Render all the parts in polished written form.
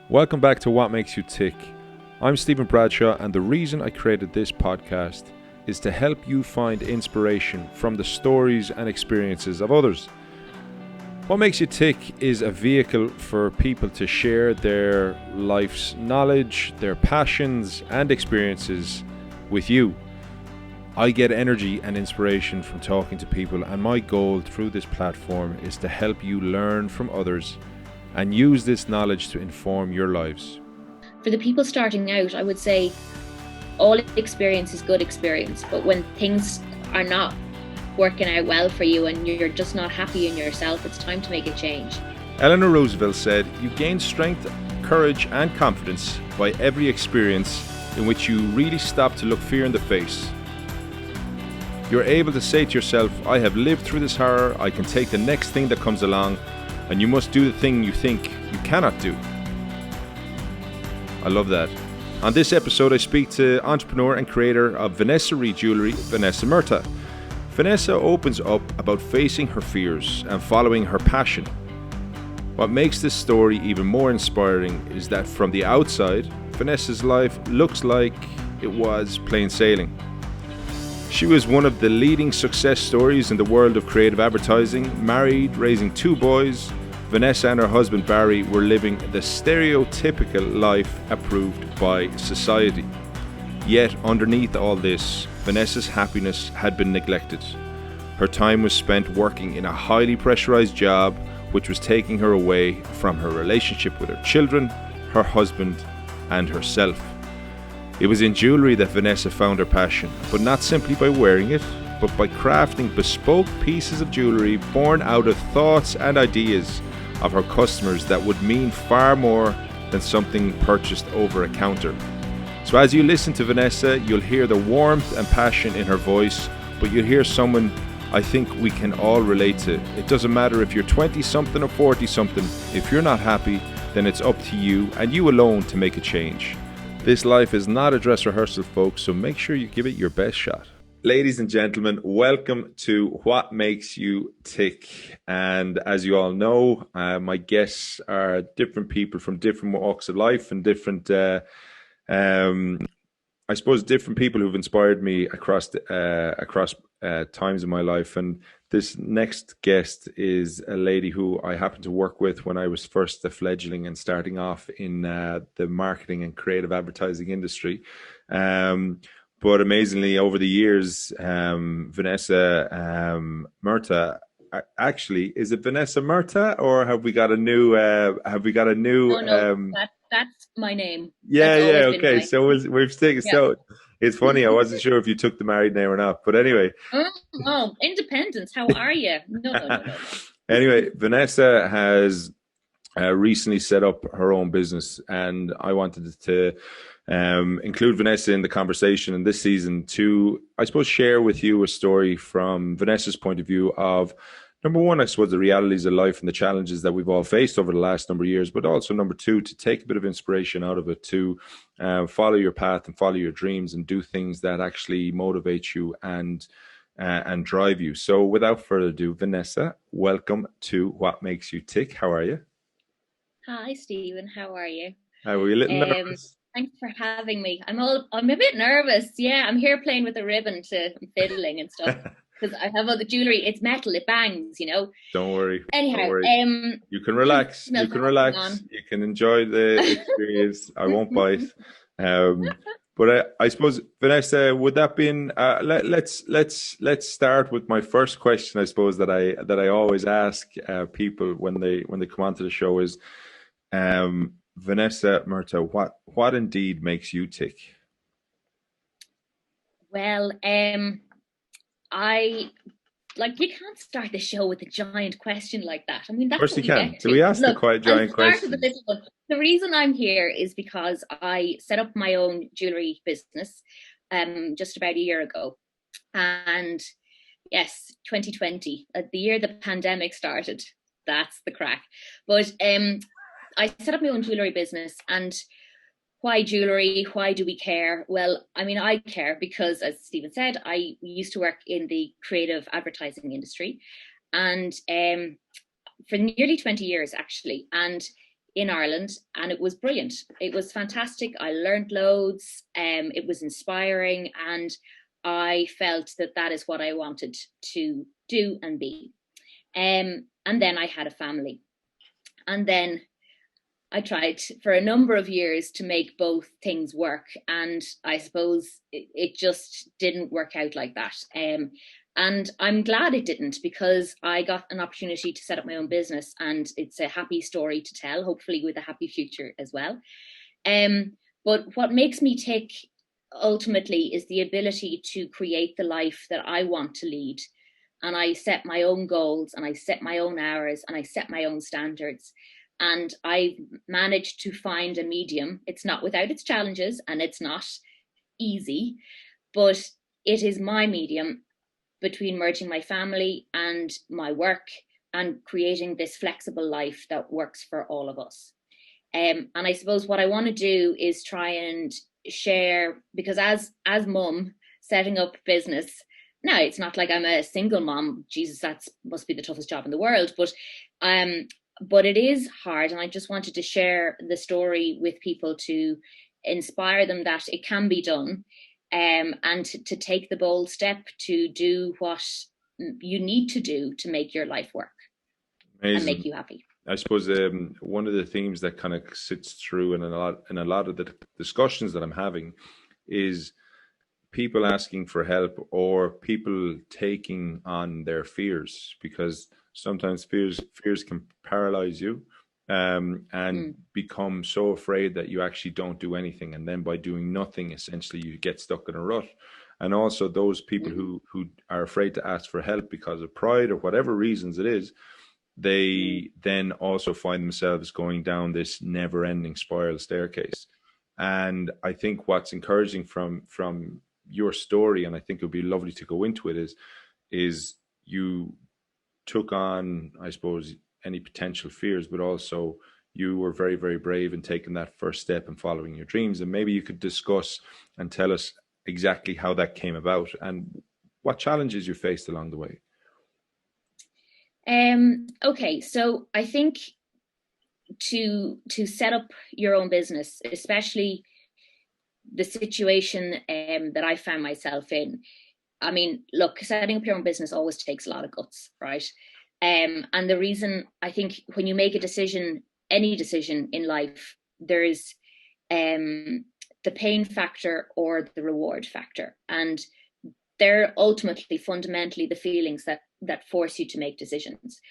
Welcome back to What Makes You Tick. I'm Stephen Bradshaw, and the reason I created this podcast is to help you find inspiration from the stories and experiences of others. What Makes You Tick is a vehicle for people to share their life's knowledge, their passions, and experiences with you. I get energy and inspiration from talking to people, and my goal through this platform is to help you learn from others and use this knowledge to inform your lives. For the people starting out, I would say all experience is good experience, but when things are not working out well for you and you're just not happy in yourself, it's time to make a change. Eleanor Roosevelt said, "You gain strength, courage and confidence by every experience in which you really stop to look fear in the face. You're able to say to yourself, I have lived through this horror, I can take the next thing that comes along, and you must do the thing you think you cannot do." I love that. On this episode, I speak to entrepreneur and creator of VanessaRee jewelry, Vanessa Murtagh. Vanessa opens up about facing her fears and following her passion. What makes this story even more inspiring is that from the outside, Vanessa's life looks like it was plain sailing. She was one of the leading success stories in the world of creative advertising. Married, raising 2 boys, Vanessa and her husband Barry were living the stereotypical life approved by society. Yet underneath all this, Vanessa's happiness had been neglected. Her time was spent working in a highly pressurised job, which was taking her away from her relationship with her children, her husband, and herself. It was in jewellery that Vanessa found her passion, but not simply by wearing it, but by crafting bespoke pieces of jewellery born out of thoughts and ideas of her customers that would mean far more than something purchased over a counter. So as you listen to Vanessa, you'll hear the warmth and passion in her voice, but you'll hear someone I think we can all relate to. It doesn't matter if you're 20-something or 40-something, if you're not happy, then it's up to you and you alone to make a change. This life is not a dress rehearsal, folks, so make sure you give it your best shot. Ladies and gentlemen, welcome to What Makes You Tick. And as you all know, my guests are different people from different walks of life and different, different people who've inspired me across times in my life. And this next guest is a lady who I happened to work with when I was first a fledgling and starting off in the marketing and creative advertising industry. But amazingly, over the years, Vanessa Murtagh, actually, is it Vanessa Murtagh, or have we got a new? No, that's my name. Yeah, okay. My... So we've taken. Yeah. So it's funny. I wasn't sure if you took the married name or not, but anyway. Oh, independence. How are you? No. Anyway, Vanessa has recently set up her own business, and I wanted to include Vanessa in the conversation in this season to, I suppose, share with you a story from Vanessa's point of view of, number one, I suppose, the realities of life and the challenges that we've all faced over the last number of years, but also number two, to take a bit of inspiration out of it, to follow your path and follow your dreams and do things that actually motivate you and drive you. So without further ado, Vanessa, welcome to What Makes You Tick. How are you? Hi, Stephen. How are you? How are you? A little nervous? Thanks for having me. I'm a bit nervous. Yeah, I'm here playing with a ribbon to fiddling and stuff because I have all the jewelry. It's metal. It bangs, you know. Don't worry. Anyhow, don't worry. You can relax. You can relax. You can enjoy the experience. I won't bite. But I suppose, Vanessa, would that be let's start with my first question, I suppose, that I always ask people when they come onto the show is, Vanessa Murtagh, what indeed makes you tick? Well, you can't start the show with a giant question like that. I mean, that's of course you can. So we asked the quite giant question. The reason I'm here is because I set up my own jewelry business just about a year ago. And yes, 2020, the year the pandemic started, that's the crack. But I set up my own jewelry business. And why jewelry? Why do we care? Well, I mean, I care because, as Stephen said, I used to work in the creative advertising industry and for nearly 20 years, actually. And in Ireland, and it was brilliant. It was fantastic. I learned loads. It was inspiring, and I felt that that is what I wanted to do and be. And then I had a family, and then I tried for a number of years to make both things work, and I suppose it just didn't work out like that. And I'm glad it didn't, because I got an opportunity to set up my own business, and it's a happy story to tell, hopefully with a happy future as well. But what makes me tick ultimately is the ability to create the life that I want to lead. And I set my own goals, and I set my own hours, and I set my own standards. And I've managed to find a medium. It's not without its challenges, and it's not easy, but it is my medium between merging my family and my work and creating this flexible life that works for all of us. And I suppose what I want to do is try and share, because as mum setting up business, now it's not like I'm a single mom. Jesus, that must be the toughest job in the world. But it is hard, and I just wanted to share the story with people to inspire them that it can be done, and to take the bold step to do what you need to do to make your life work. Amazing. And make you happy. I suppose one of the themes that kind of sits through in a lot of the discussions that I'm having is people asking for help, or people taking on their fears, because sometimes fears can paralyze you, and become so afraid that you actually don't do anything. And then by doing nothing, essentially you get stuck in a rut. And also those people who are afraid to ask for help because of pride or whatever reasons it is, they then also find themselves going down this never ending spiral staircase. And I think what's encouraging from your story, and I think it would be lovely to go into it, is you took on, I suppose, any potential fears, but also you were very, very brave in taking that first step and following your dreams. And maybe you could discuss and tell us exactly how that came about and what challenges you faced along the way. Okay, so I think to set up your own business, especially the situation that I found myself in, I mean, look, setting up your own business always takes a lot of guts, right? And the reason, I think, when you make a decision, any decision in life, there is the pain factor or the reward factor. And they're ultimately, fundamentally, the feelings that force you to make decisions,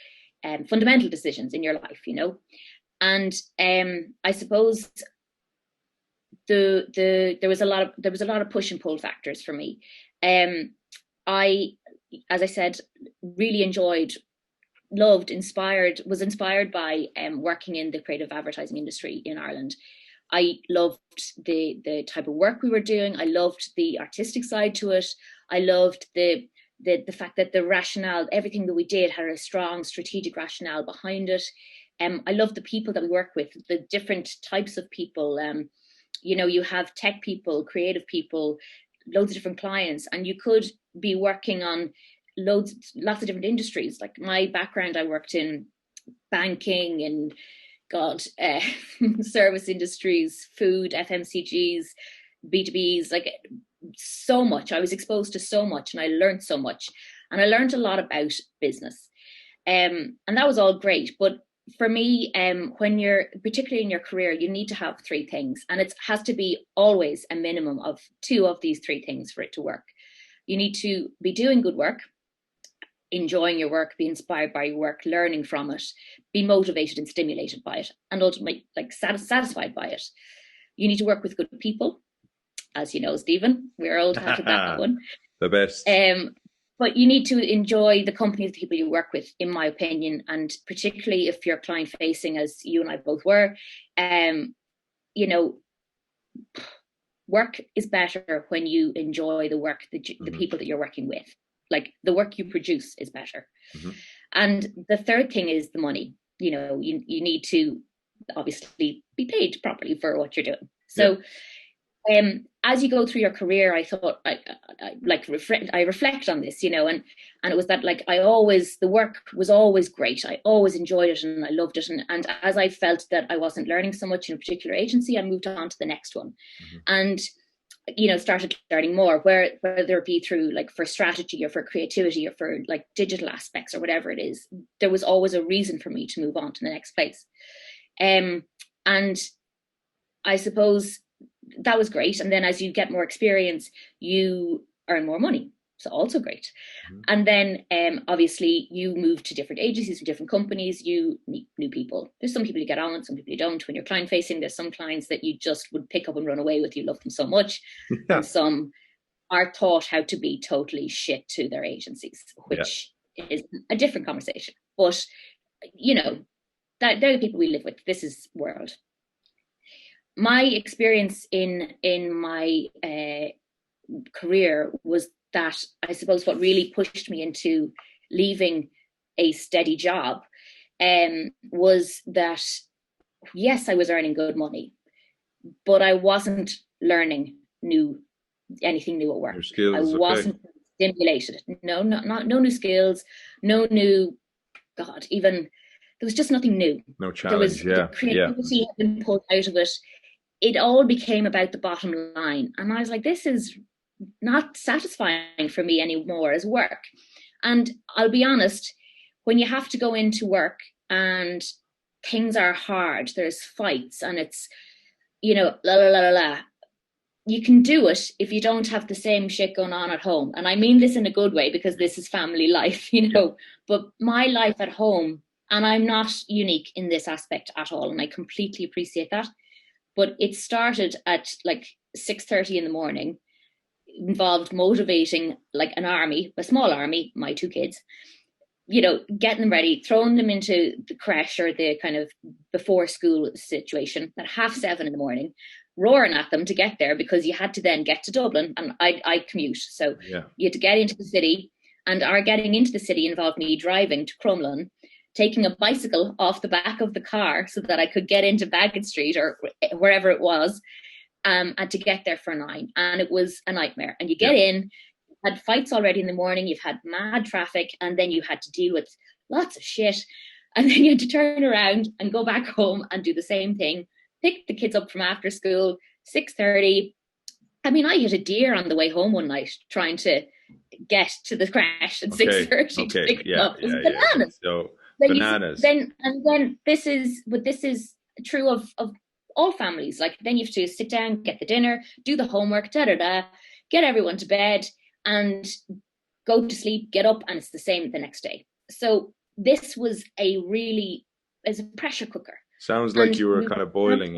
fundamental decisions in your life, you know. And I suppose there was a lot of push and pull factors for me. I, as I said, really enjoyed, loved, was inspired by working in the creative advertising industry in Ireland. I loved the type of work we were doing. I loved the artistic side to it. I loved the fact that the rationale, everything that we did had a strong strategic rationale behind it. I loved the people that we work with, the different types of people. You know, you have tech people, creative people, loads of different clients, and you could be working on lots of different industries. Like my background, I worked in banking and service industries, food, FMCGs, B2Bs, like so much. I was exposed to so much, and I learned so much, and I learned a lot about business. And that was all great. But for me, when you're particularly in your career, you need to have three things, and it has to be always a minimum of two of these three things for it to work. You need to be doing good work, enjoying your work, be inspired by your work, learning from it, be motivated and stimulated by it, and ultimately like satisfied by it. You need to work with good people, as you know, Stephen. We're all taught that one. The best. But you need to enjoy the company of the people you work with, in my opinion, and particularly if you're client facing, as you and I both were. You know, work is better when you enjoy the work, the people that you're working with. Like the work you produce is better. And the third thing is the money. You know, you need to obviously be paid properly for what you're doing. So as you go through your career, I thought I reflect on this, and it was that like the work was always great. I always enjoyed it and I loved it. And as I felt that I wasn't learning so much in a particular agency, I moved on to the next one. Mm-hmm. And started learning more, whether it be through like for strategy or for creativity or for like digital aspects or whatever it is. There was always a reason for me to move on to the next place. And I suppose that was great. And then as you get more experience, you earn more money. So also great. Mm-hmm. And then obviously you move to different agencies and different companies, you meet new people. There's some people you get on with, some people you don't. When you're client facing, there's some clients that you just would pick up and run away with. You love them so much. Yeah. And some are taught how to be totally shit to their agencies, which is a different conversation. But, that they're the people we live with. This is world. My experience in my career was that I suppose what really pushed me into leaving a steady job was that, yes, I was earning good money, but I wasn't learning anything new at work. Skills, I wasn't stimulated. No new skills, no new, God, even there was just nothing new. No challenge. The creativity had been pulled out of it. It all became about the bottom line. And I was like, this is not satisfying for me anymore as work. And I'll be honest, when you have to go into work and things are hard, there's fights and it's, la, la, la, la, la. You can do it if you don't have the same shit going on at home. And I mean this in a good way because this is family life, but my life at home, and I'm not unique in this aspect at all. And I completely appreciate that. But it started at like 6:30 in the morning, involved motivating like an army, a small army, my two kids, getting them ready, throwing them into the creche or the kind of before school situation at 7:30 in the morning, roaring at them to get there because you had to then get to Dublin and I commute. So you had to get into the city, and our getting into the city involved me driving to Crumlin, taking a bicycle off the back of the car so that I could get into Bagot Street or wherever it was, and to get there for 9. And it was a nightmare. And you get in, you had fights already in the morning, you've had mad traffic, and then you had to deal with lots of shit. And then you had to turn around and go back home and do the same thing, pick the kids up from after school, 6:30. I mean, I hit a deer on the way home one night trying to get to the crash at 6:30 to pick them up. It was bananas. So bananas. Then this is true of all families. Like then you have to sit down, get the dinner, do the homework, get everyone to bed and go to sleep, get up, and it's the same the next day. So this was a pressure cooker. Sounds like you were kind of boiling,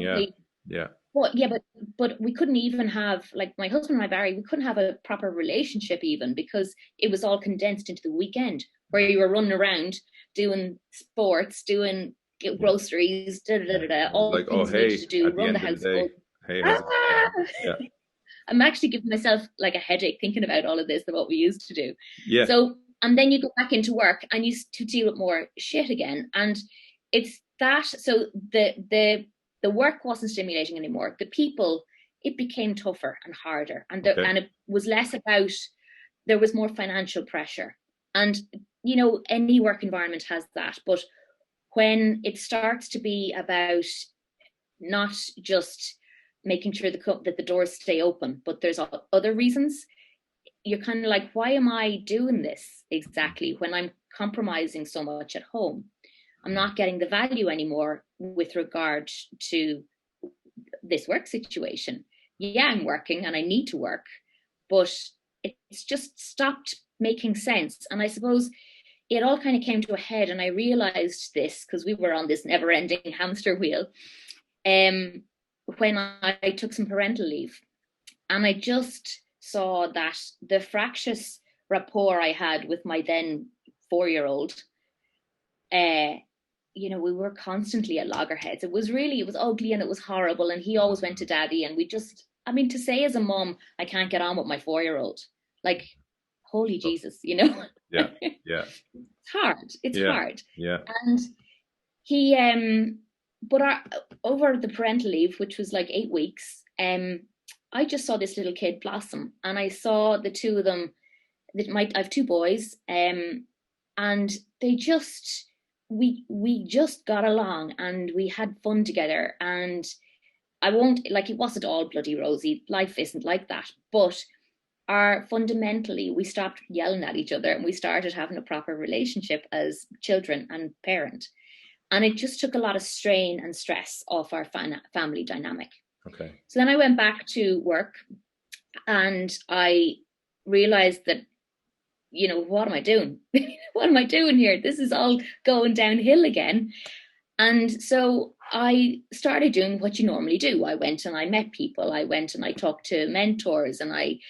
But we couldn't even have, like my husband and I, Barry, we couldn't have a proper relationship even because it was all condensed into the weekend where you were running around doing sports, doing groceries, all like, things we needed to do, run the household. I'm actually giving myself like a headache thinking about all of this and what we used to do. Yeah. So, and then you go back into work and you to deal with more shit again. And it's that, so the work wasn't stimulating anymore. The people, it became tougher and harder. And and it was less about, there was more financial pressure. And, any work environment has that. But when it starts to be about not just making sure that the doors stay open, but there's other reasons, you're kind of like, why am I doing this exactly when I'm compromising so much at home? I'm not getting the value anymore with regard to this work situation. Yeah, I'm working and I need to work, but it's just stopped making sense. And I suppose it all kind of came to a head, and I realized this because we were on this never-ending hamster wheel when I took some parental leave. And I just saw that the fractious rapport I had with my then 4-year-old, we were constantly at loggerheads. It was ugly and it was horrible. And he always went to daddy. And to say as a mom, I can't get on with my 4-year-old, like, holy Jesus, Yeah. It's hard. It's hard. Yeah. And he, over the parental leave, which was like 8 weeks, I just saw this little kid blossom, and I saw the two of them. I have two boys, and they just we just got along, and we had fun together. And I won't, like, it wasn't all bloody rosy. Life isn't like that, but fundamentally we stopped yelling at each other, and we started having a proper relationship as children and parent. And it just took a lot of strain and stress off our family dynamic. Okay. So then I went back to work, and I realized that, what am I doing? What am I doing here? This is all going downhill again. And so I started doing what you normally do. I went and I met people. I went and I talked to mentors, and I,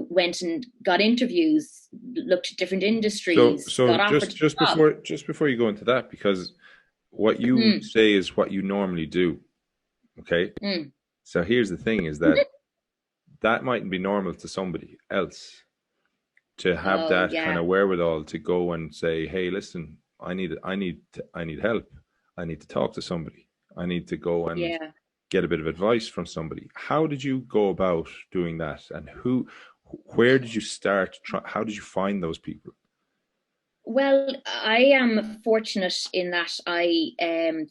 went and got interviews, looked at different industries, So got offered just before you go into that, because what you say is what you normally do. Okay. So here's the thing, is that that mightn't be normal to somebody else, to have that kind of wherewithal to go and say, hey, listen, I need help. I need to talk to somebody. I need to go and get a bit of advice from somebody. How did you go about doing that? And where did you start? How did you find those people? Well, I am fortunate in that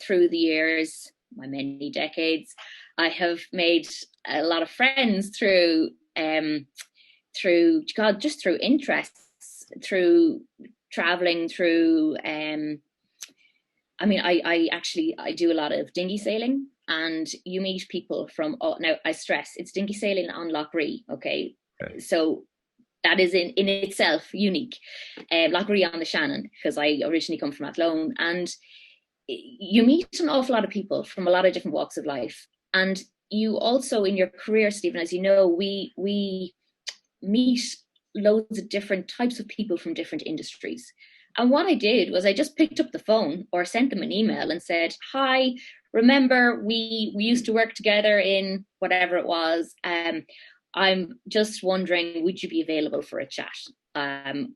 through the years, my many decades, I have made a lot of friends through interests, through traveling, through I do a lot of dinghy sailing, and you meet people from, now I stress, it's dinghy sailing on Loughree, okay? So that is in itself unique. Loughree on the Shannon, because I originally come from Athlone, and you meet an awful lot of people from a lot of different walks of life. And you also, in your career, Stephen, as you know, we meet loads of different types of people from different industries. And what I did was I just picked up the phone or sent them an email and said, hi, remember we used to work together in whatever it was. I'm just wondering, would you be available for a chat? I'm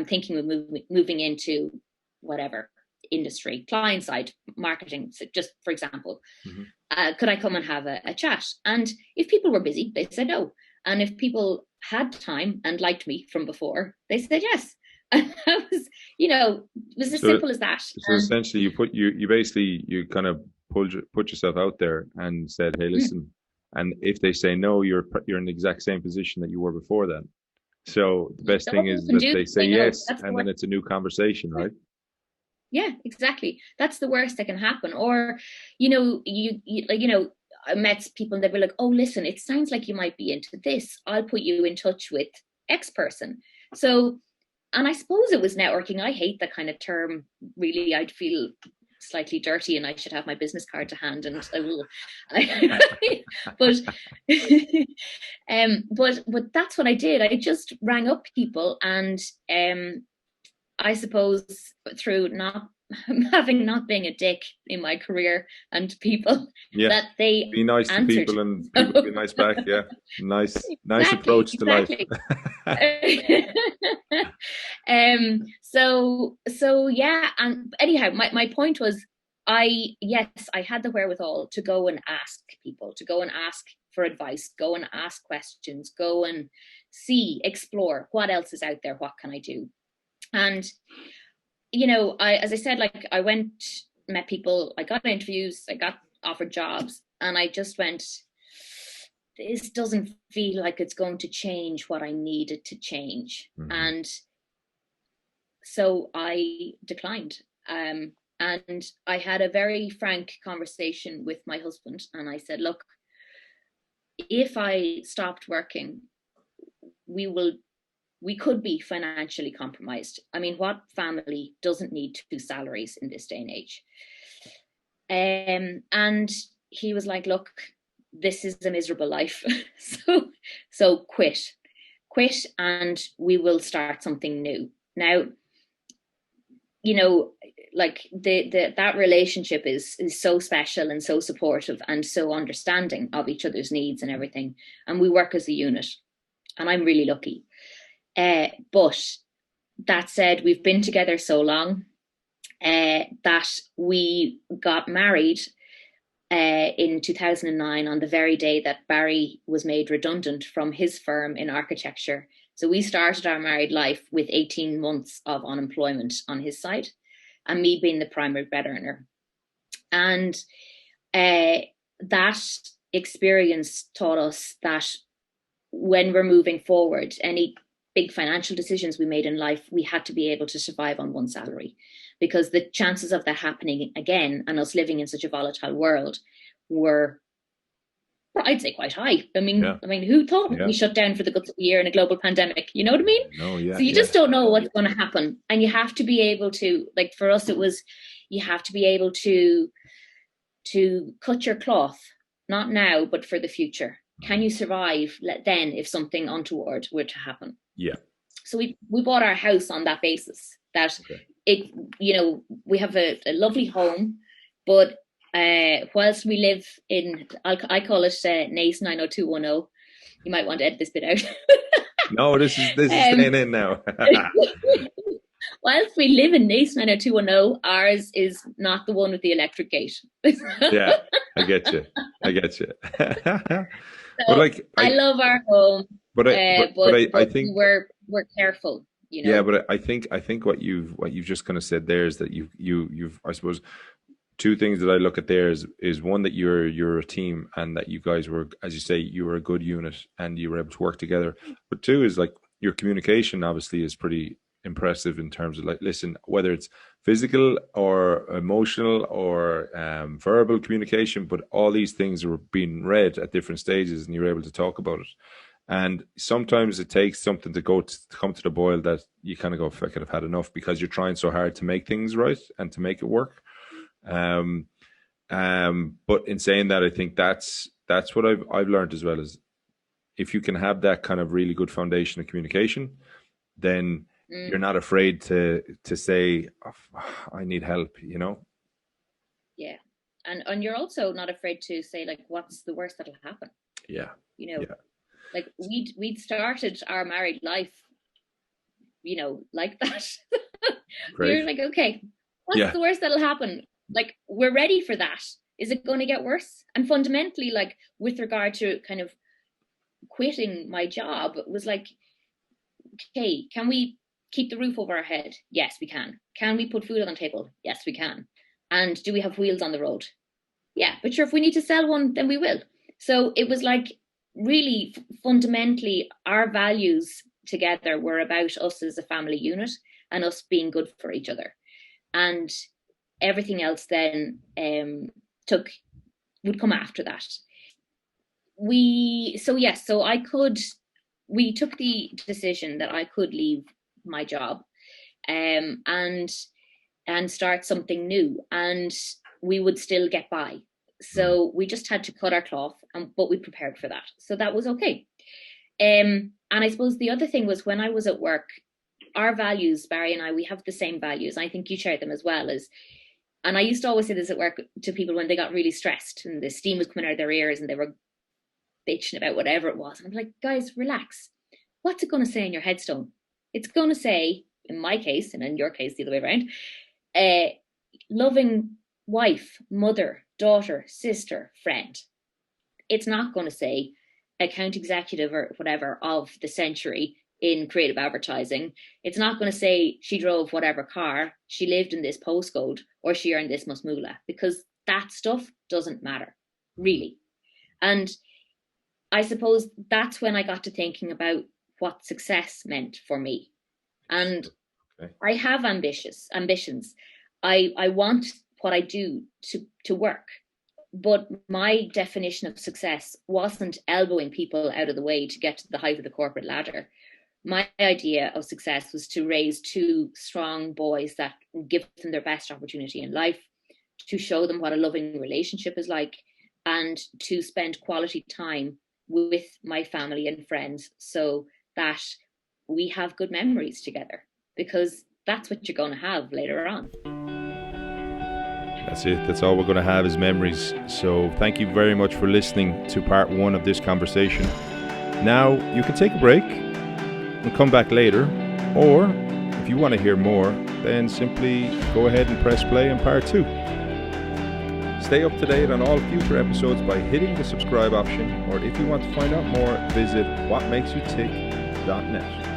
thinking of moving into whatever industry, client side marketing, so just for example. Could I come and have a chat? And if people were busy, they said no. And if people had time and liked me from before, they said yes. And that was, it was as simple as that. So essentially, you kind of put yourself out there and said, hey, listen. And if they say no, you're in the exact same position that you were before then. So the best thing is that they say yes, and then it's a new conversation, right? Yeah, exactly. That's the worst that can happen. Or, I met people and they'd be like, oh, listen, it sounds like you might be into this. I'll put you in touch with X person. So, and I suppose it was networking. I hate that kind of term, really. I'd feel slightly dirty, and I should have my business card to hand, and I will. But that's what I did. I just rang up people, and I suppose through not being a dick in my career and people, that they be nice answered. To people, and people be nice back. Yeah, nice approach to life. So yeah, and anyhow, my point was, I had the wherewithal to go and ask people, to go and ask for advice, go and ask questions, go and explore what else is out there, what can I do. And as I said, like, I went, met people, I got interviews, I got offered jobs, and I just went, this doesn't feel like it's going to change what I needed to change. And so I declined. And I had a very frank conversation with my husband, and I said, look, if I stopped working, we could be financially compromised. I mean, what family doesn't need 2 salaries in this day and age? And he was like, look, this is a miserable life. so quit, and we will start something new. Now, like that relationship is so special and so supportive and so understanding of each other's needs and everything. And we work as a unit, and I'm really lucky. But that said, we've been together so long that we got married in 2009, on the very day that Barry was made redundant from his firm in architecture. So we started our married life with 18 months of unemployment on his side, and me being the primary bread earner. And that experience taught us that when we're moving forward, any big financial decisions we made in life, we had to be able to survive on one salary, because the chances of that happening again and us living in such a volatile world were, I'd say, quite high. I mean, who thought we shut down for the guts of a year in a global pandemic? You know what I mean? No, yeah. So you just don't know what's going to happen, and you have to be able to, like for us, it was, you have to be able to cut your cloth, not now, but for the future. Can you survive then if something untoward were to happen? Yeah. So we bought our house on that basis, that it, we have a lovely home, but whilst we live in, I call it NACE 90210. You might want to edit this bit out. No, this is staying in now. Whilst we live in NACE 90210, ours is not the one with the electric gate. Yeah, I get you. So but I love our home, but I think we're careful. Yeah, but I think what you've just kind of said there is that you've I suppose two things that I look at there is one, that you're a team, and that you guys were, as you say, you were a good unit and you were able to work together. But two is, like, your communication obviously is pretty impressive in terms of, like, listen, whether it's physical or emotional or verbal communication, but all these things are being read at different stages and you're able to talk about it. And sometimes it takes something to come to the boil that you kind of go, I could have had enough, because you're trying so hard to make things right and to make it work. But in saying that, I think that's what I've learned as well, is if you can have that kind of really good foundation of communication, then you're not afraid to say, oh, I need help, Yeah. And you're also not afraid to say, like, what's the worst that'll happen? Yeah. Like we'd started our married life, like that. We were like, okay, what's the worst that'll happen? Like, we're ready for that. Is it going to get worse? And fundamentally, like, with regard to kind of quitting my job, it was like, okay, can we keep the roof over our head? Yes, we can. Can we put food on the table? Yes, we can. And do we have wheels on the road? Yeah, but sure, if we need to sell one, then we will. So it was like, really fundamentally, our values together were about us as a family unit and us being good for each other. And everything else then would come after that. We took the decision that I could leave my job and start something new, and we would still get by. So we just had to cut our cloth, but we prepared for that. So that was okay. And I suppose the other thing was, when I was at work, our values, Barry and I, we have the same values. I think you share them as well. And I used to always say this at work to people when they got really stressed and the steam was coming out of their ears and they were bitching about whatever it was. And I'm like, guys, relax. What's it going to say in your headstone? It's going to say, in my case, and in your case, the other way around, loving wife, mother, daughter, sister, friend. It's not going to say account executive or whatever of the century in creative advertising. It's not going to say she drove whatever car, she lived in this postcode, or she earned this much moolah, because that stuff doesn't matter, really. And I suppose that's when I got to thinking about what success meant for me. And I have ambitions. I want what I do to work. But my definition of success wasn't elbowing people out of the way to get to the height of the corporate ladder. My idea of success was to raise two strong boys that give them their best opportunity in life, to show them what a loving relationship is like, and to spend quality time with my family and friends so that we have good memories together, because that's what you're going to have later on. That's it. That's all we're going to have is memories. So thank you very much for listening to part one of this conversation. Now you can take a break and come back later, or if you want to hear more, then simply go ahead and press play on part two. Stay up to date on all future episodes by hitting the subscribe option, or if you want to find out more, visit whatmakesyoutick.net.